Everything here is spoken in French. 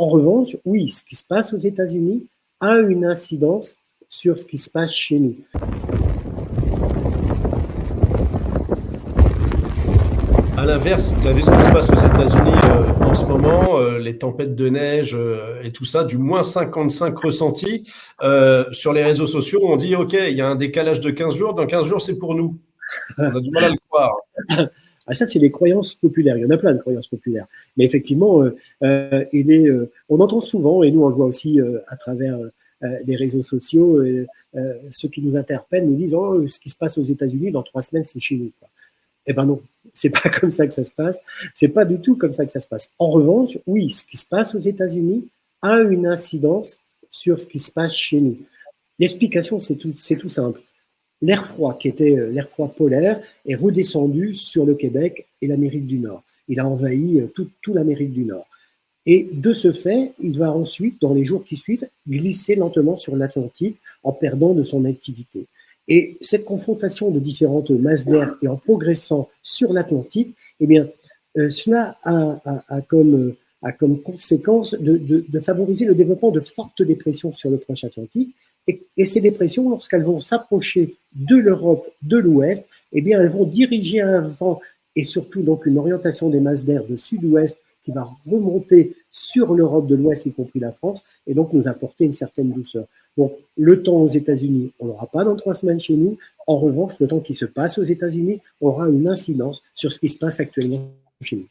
En revanche, oui, ce qui se passe aux États-Unis a une incidence sur ce qui se passe chez nous. À l'inverse, tu as vu ce qui se passe aux États-Unis en ce moment, les tempêtes de neige et tout ça, du moins 55 ressentis. Sur les réseaux sociaux, on dit, OK, il y a un décalage de 15 jours, dans 15 jours, c'est pour nous. On a du mal à le croire. Ah, ça, c'est les croyances populaires. Il y en a plein de croyances populaires. Mais effectivement, on entend souvent, et nous on le voit aussi à travers les réseaux sociaux, ceux qui nous interpellent nous disent oh, ce qui se passe aux États-Unis, dans 3 semaines, c'est chez nous. Eh ben non, c'est pas comme ça que ça se passe. C'est pas du tout comme ça que ça se passe. En revanche, oui, ce qui se passe aux États-Unis a une incidence sur ce qui se passe chez nous. L'explication, c'est tout simple. L'air froid, qui était l'air froid polaire, est redescendu sur le Québec et l'Amérique du Nord. Il a envahi toute l'Amérique du Nord. Et de ce fait, il va ensuite, dans les jours qui suivent, glisser lentement sur l'Atlantique en perdant de son activité. Et cette confrontation de différentes masses d'air et en progressant sur l'Atlantique, eh bien, cela a comme conséquence de favoriser le développement de fortes dépressions sur le proche Atlantique. Et ces dépressions, lorsqu'elles vont s'approcher de l'Europe de l'Ouest, eh bien, elles vont diriger un vent et surtout donc une orientation des masses d'air de sud-ouest qui va remonter sur l'Europe de l'Ouest, y compris la France, et donc nous apporter une certaine douceur. Donc, le temps aux États-Unis, on l'aura pas dans 3 semaines chez nous. En revanche, le temps qui se passe aux États-Unis aura une incidence sur ce qui se passe actuellement chez nous.